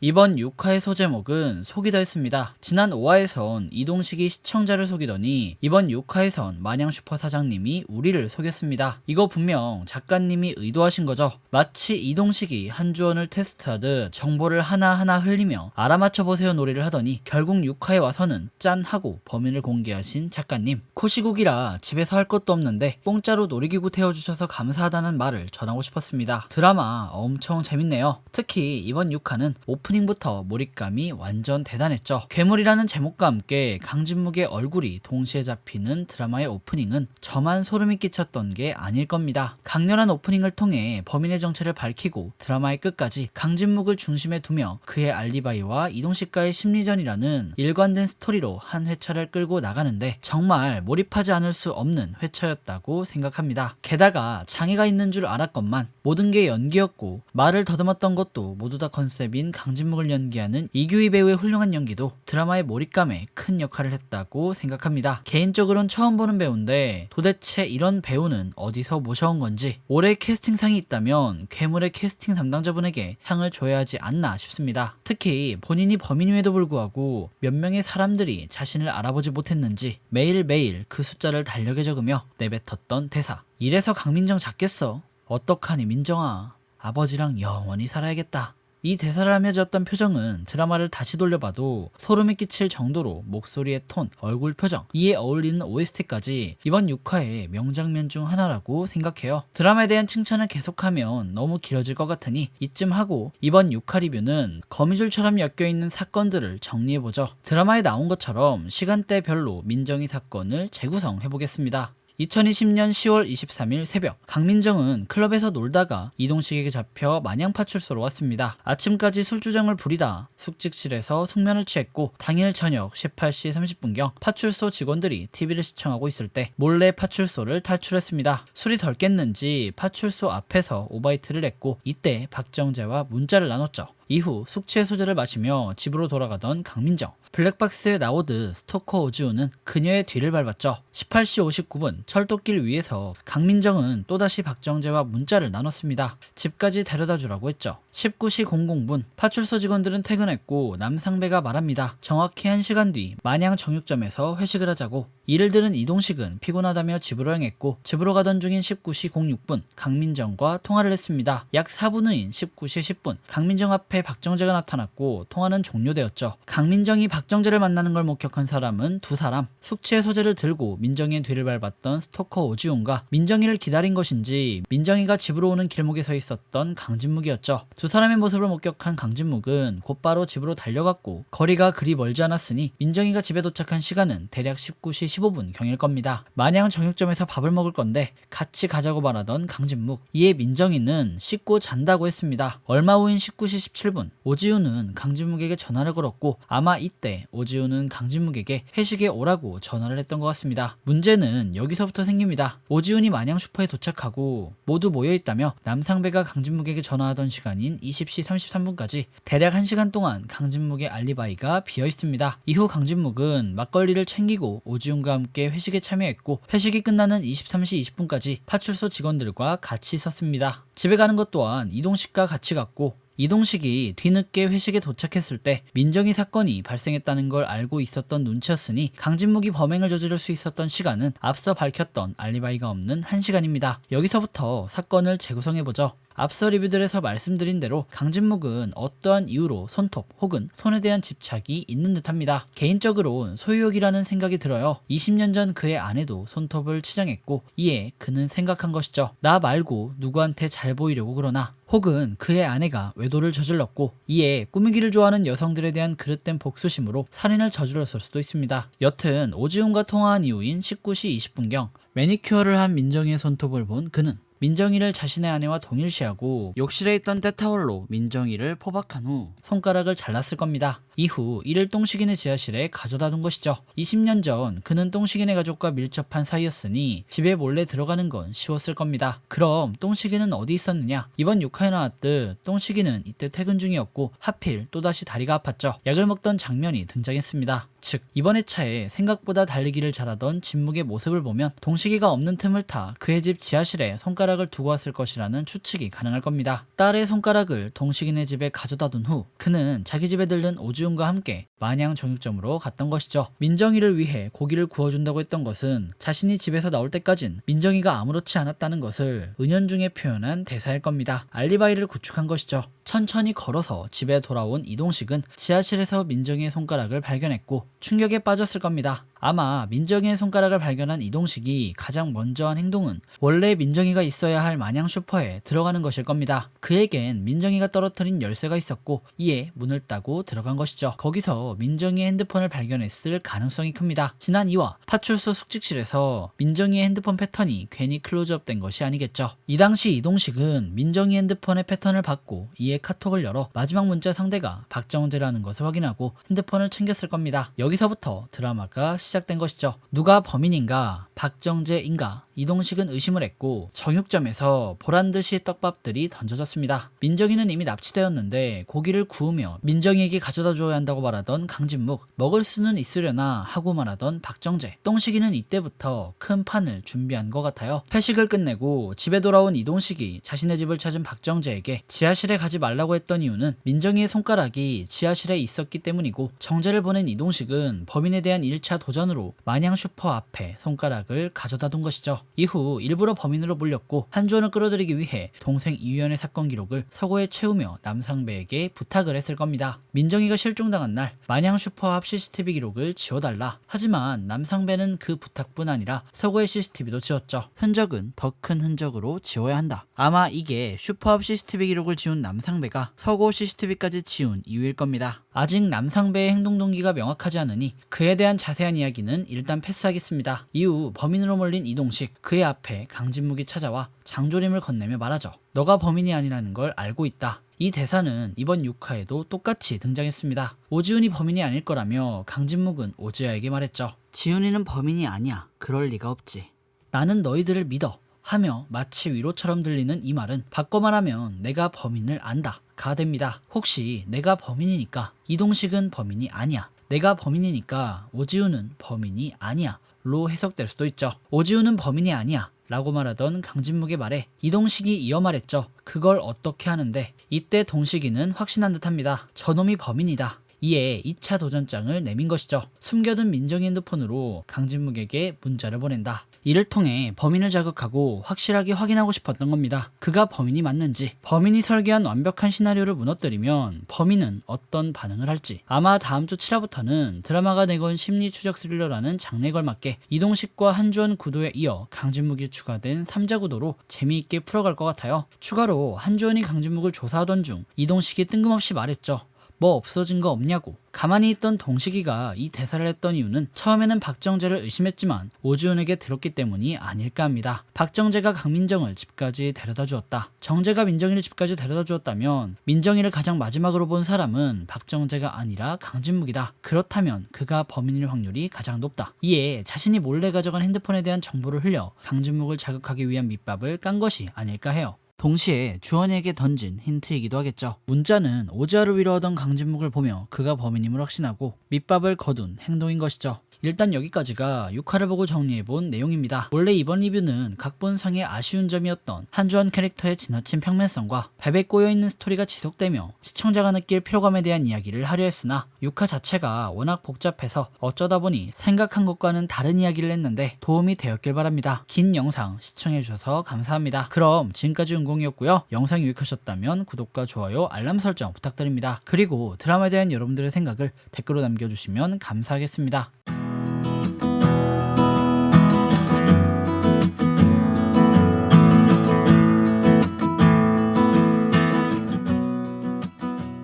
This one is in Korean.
이번 6화의 소제목은 속이다였습니다. 지난 5화에선 이동식이 시청자를 속이더니 이번 6화에선 마냥슈퍼 사장님이 우리를 속였습니다. 이거 분명 작가님이 의도하신 거죠. 마치 이동식이 한주원을 테스트하듯 정보를 하나하나 흘리며 알아맞혀보세요 놀이를 하더니 결국 6화에 와서는 짠 하고 범인을 공개하신 작가님. 코시국이라 집에서 할 것도 없는데 공짜로 놀이기구 태워주셔서 감사하다는 말을 전하고 싶었습니다. 드라마 엄청 재밌네요. 특히 이번 6화는 오프닝부터 몰입감이 완전 대단했죠. 괴물이라는 제목과 함께 강진묵의 얼굴이 동시에 잡히는 드라마의 오프닝은 저만 소름이 끼쳤던 게 아닐 겁니다. 강렬한 오프닝을 통해 범인의 정체를 밝히고 드라마의 끝까지 강진묵을 중심에 두며 그의 알리바이와 이동식과의 심리전이라는 일관된 스토리로 한 회차를 끌고 나가는데 정말 몰입하지 않을 수 없는 회차였다고 생각합니다. 게다가 장애가 있는 줄 알았건만 모든 게 연기였고 말을 더듬었던 것도 모두 다 컨셉인 강진묵을 연기하는 이규희 배우의 훌륭한 연기도 드라마의 몰입감에 큰 역할을 했다고 생각합니다. 개인적으로는 처음 보는 배우인데 도대체 이런 배우는 어디서 모셔온 건지 올해 캐스팅상이 있다면 괴물의 캐스팅 담당자분에게 상을 줘야 하지 않나 싶습니다. 특히 본인이 범인임에도 불구하고 몇 명의 사람들이 자신을 알아보지 못했는지 매일매일 그 숫자를 달력에 적으며 내뱉었던 대사. 이래서 강민정 잡겠어. 어떡하니 민정아. 아버지랑 영원히 살아야겠다. 이 대사를 하며 지었던 표정은 드라마를 다시 돌려봐도 소름이 끼칠 정도로 목소리의 톤, 얼굴 표정, 이에 어울리는 OST까지 이번 6화의 명장면 중 하나라고 생각해요. 드라마에 대한 칭찬을 계속하면 너무 길어질 것 같으니 이쯤 하고 이번 6화 리뷰는 거미줄처럼 엮여있는 사건들을 정리해보죠. 드라마에 나온 것처럼 시간대별로 민정이 사건을 재구성해보겠습니다. 2020년 10월 23일 새벽, 강민정은 클럽에서 놀다가 이동식에게 잡혀 마냥파출소로 왔습니다. 아침까지 술주정을 부리다 숙직실에서 숙면을 취했고 당일 저녁 18시 30분경 파출소 직원들이 TV를 시청하고 있을 때 몰래 파출소를 탈출했습니다. 술이 덜 깼는지 파출소 앞에서 오바이트를 했고 이때 박정재와 문자를 나눴죠. 이후 숙취 소재를 마시며 집으로 돌아가던 강민정. 블랙박스에 나오듯 스토커 오지우는 그녀의 뒤를 밟았죠. 18시 59분 철도길 위에서 강민정은 또다시 박정재와 문자를 나눴습니다. 집까지 데려다 주라고 했죠. 19시 00분 파출소 직원들은 퇴근했고 남상배가 말합니다. 정확히 1시간 뒤 마냥 정육점에서 회식을 하자고. 이를 들은 이동식은 피곤하다며 집으로 향했고 집으로 가던 중인 19시 06분 강민정과 통화를 했습니다. 약 4분 후인 19시 10분 강민정 앞에 박정재가 나타났고 통화는 종료되었죠. 강민정이 박정재를 만나는 걸 목격한 사람은 두 사람. 숙취의 소재를 들고 민정이의 뒤를 밟았던 스토커 오지훈과 민정이를 기다린 것인지 민정이가 집으로 오는 길목에 서 있었던 강진묵이었죠. 두 사람의 모습을 목격한 강진묵은 곧바로 집으로 달려갔고 거리가 그리 멀지 않았으니 민정이가 집에 도착한 시간은 대략 19시 15분 경일 겁니다. 마냥 정육점에서 밥을 먹을 건데 같이 가자고 말하던 강진묵. 이에 민정이는 씻고 잔다고 했습니다. 얼마 후인 19시 17분 오지훈은 강진묵에게 전화를 걸었고 아마 이때 오지훈은 강진묵에게 회식에 오라고 전화를 했던 것 같습니다. 문제는 여기서부터 생깁니다. 오지훈이 마냥 슈퍼에 도착하고 모두 모여있다며 남상배가 강진묵에게 전화하던 시간인 20시 33분까지 대략 1시간 동안 강진묵의 알리바이가 비어있습니다. 이후 강진묵은 막걸리를 챙기고 오지훈과 함께 회식에 참여했고 회식이 끝나는 23시 20분까지 파출소 직원들과 같이 있었습니다. 집에 가는 것 또한 이동식과 같이 갔고 이동식이 뒤늦게 회식에 도착했을 때 민정이 사건이 발생했다는 걸 알고 있었던 눈치였으니 강진묵이 범행을 저지를 수 있었던 시간은 앞서 밝혔던 알리바이가 없는 1시간입니다. 여기서부터 사건을 재구성해보죠. 앞서 리뷰들에서 말씀드린 대로 강진묵은 어떠한 이유로 손톱 혹은 손에 대한 집착이 있는 듯합니다. 개인적으로 소유욕이라는 생각이 들어요. 20년 전 그의 아내도 손톱을 치장했고 이에 그는 생각한 것이죠. 나 말고 누구한테 잘 보이려고 그러나. 혹은 그의 아내가 외도를 저질렀고 이에 꾸미기를 좋아하는 여성들에 대한 그릇된 복수심으로 살인을 저질렀을 수도 있습니다. 여튼 오지훈과 통화한 이후인 19시 20분경 매니큐어를 한 민정이의 손톱을 본 그는 민정이를 자신의 아내와 동일시하고 욕실에 있던 때타월로 민정이를 포박한 후 손가락을 잘랐을 겁니다. 이후 이를 똥식이네 지하실에 가져다 둔 것이죠. 20년 전 그는 똥식이네 가족과 밀접한 사이였으니 집에 몰래 들어가는 건 쉬웠을 겁니다. 그럼 똥식이는 어디 있었느냐? 이번 6화에 나왔듯 똥식이는 이때 퇴근 중이었고 하필 또다시 다리가 아팠죠. 약을 먹던 장면이 등장했습니다. 즉 이번 회차에 생각보다 달리기를 잘하던 진묵의 모습을 보면 동식이가 없는 틈을 타 그의 집 지하실에 손가락을 두고 왔을 것이라는 추측이 가능할 겁니다. 딸의 손가락을 동식이네 집에 가져다 둔 후 그는 자기 집에 들른 오지훈과 함께 마냥 정육점으로 갔던 것이죠. 민정이를 위해 고기를 구워준다고 했던 것은 자신이 집에서 나올 때까진 민정이가 아무렇지 않았다는 것을 은연중에 표현한 대사일 겁니다. 알리바이를 구축한 것이죠. 천천히 걸어서 집에 돌아온 이동식은 지하실에서 민정이의 손가락을 발견했고 충격에 빠졌을 겁니다. 아마 민정이의 손가락을 발견한 이동식이 가장 먼저 한 행동은 원래 민정이가 있어야 할 마냥 슈퍼에 들어가는 것일 겁니다. 그에겐 민정이가 떨어뜨린 열쇠가 있었고 이에 문을 따고 들어간 것이죠. 거기서 민정이의 핸드폰을 발견했을 가능성이 큽니다. 지난 2화 파출소 숙직실에서 민정이의 핸드폰 패턴이 괜히 클로즈업 된 것이 아니겠죠. 이 당시 이동식은 민정이 핸드폰의 패턴을 받고 이에 카톡을 열어 마지막 문자 상대가 박정재라는 것을 확인하고 핸드폰을 챙겼을 겁니다. 여기서부터 드라마가 시작된 것이죠. 누가 범인인가? 박정재인가? 이동식은 의심을 했고 정육점에서 보란듯이 떡밥들이 던져졌습니다. 민정이는 이미 납치되었는데 고기를 구우며 민정이에게 가져다 주어야 한다고 말하던 강진묵, 먹을 수는 있으려나 하고 말하던 박정재. 똥식이는 이때부터 큰 판을 준비한 것 같아요. 회식을 끝내고 집에 돌아온 이동식이 자신의 집을 찾은 박정재에게 지하실에 가지 말라고 했던 이유는 민정이의 손가락이 지하실에 있었기 때문이고 정재를 보낸 이동식은 범인에 대한 1차 도전으로 마냥 슈퍼 앞에 손가락을 가져다 둔 것이죠. 이후 일부러 범인으로 몰렸고 한주원을 끌어들이기 위해 동생 이유연의 사건 기록을 서고에 채우며 남상배에게 부탁을 했을 겁니다. 민정이가 실종당한 날 마냥 슈퍼 앞 CCTV 기록을 지워달라. 하지만 남상배는 그 부탁뿐 아니라 서고의 CCTV도 지웠죠. 흔적은 더 큰 흔적으로 지워야 한다. 아마 이게 슈퍼 앞 CCTV 기록을 지운 남상배가 서고 CCTV까지 지운 이유일 겁니다. 아직 남상배의 행동 동기가 명확하지 않으니 그에 대한 자세한 이야기는 일단 패스하겠습니다. 이후 범인으로 몰린 이동식, 그의 앞에 강진묵이 찾아와 장조림을 건네며 말하죠. 너가 범인이 아니라는 걸 알고 있다. 이 대사는 이번 6화에도 똑같이 등장했습니다. 오지훈이 범인이 아닐 거라며 강진묵은 오지아에게 말했죠. 지훈이는 범인이 아니야. 그럴 리가 없지. 나는 너희들을 믿어. 하며 마치 위로처럼 들리는 이 말은 바꿔 말하면 내가 범인을 안다 가 됩니다. 혹시 내가 범인이니까 이동식은 범인이 아니야. 내가 범인이니까 오지훈은 범인이 아니야 로 해석될 수도 있죠. 오지훈은 범인이 아니야 라고 말하던 강진묵의 말에 이동식이 이어 말했죠. 그걸 어떻게 하는데? 이때 동식이는 확신한 듯합니다. 저놈이 범인이다. 이에 2차 도전장을 내민 것이죠. 숨겨둔 민정이 핸드폰으로 강진묵에게 문자를 보낸다. 이를 통해 범인을 자극하고 확실하게 확인하고 싶었던 겁니다. 그가 범인이 맞는지, 범인이 설계한 완벽한 시나리오를 무너뜨리면 범인은 어떤 반응을 할지. 아마 다음 주 7화부터는 드라마가 내건 심리 추적 스릴러라는 장르에 걸맞게 이동식과 한주원 구도에 이어 강진묵이 추가된 3자 구도로 재미있게 풀어갈 것 같아요. 추가로 한주원이 강진묵을 조사하던 중 이동식이 뜬금없이 말했죠. 뭐 없어진 거 없냐고. 가만히 있던 동식이가 이 대사를 했던 이유는 처음에는 박정재를 의심했지만 오지훈에게 들었기 때문이 아닐까 합니다. 박정재가 강민정을 집까지 데려다 주었다. 정재가 민정이를 집까지 데려다 주었다면 민정이를 가장 마지막으로 본 사람은 박정재가 아니라 강진묵이다. 그렇다면 그가 범인일 확률이 가장 높다. 이에 자신이 몰래 가져간 핸드폰에 대한 정보를 흘려 강진묵을 자극하기 위한 밑밥을 깐 것이 아닐까 해요. 동시에 주원이에게 던진 힌트이기도 하겠죠. 문자는 오지아를 위로하던 강진묵을 보며 그가 범인임을 확신하고 밑밥을 거둔 행동인 것이죠. 일단 여기까지가 6화를 보고 정리해본 내용입니다. 원래 이번 리뷰는 각본상의 아쉬운 점이었던 한주원 캐릭터의 지나친 평면성과 발베 꼬여있는 스토리가 지속되며 시청자가 느낄 피로감에 대한 이야기를 하려 했으나 6화 자체가 워낙 복잡해서 어쩌다 보니 생각한 것과는 다른 이야기를 했는데 도움이 되었길 바랍니다. 긴 영상 시청해주셔서 감사합니다. 그럼 지금까지 은공이었고요. 영상이 유익하셨다면 구독과 좋아요, 알람 설정 부탁드립니다. 그리고 드라마에 대한 여러분들의 생각을 댓글로 남겨주시면 감사하겠습니다.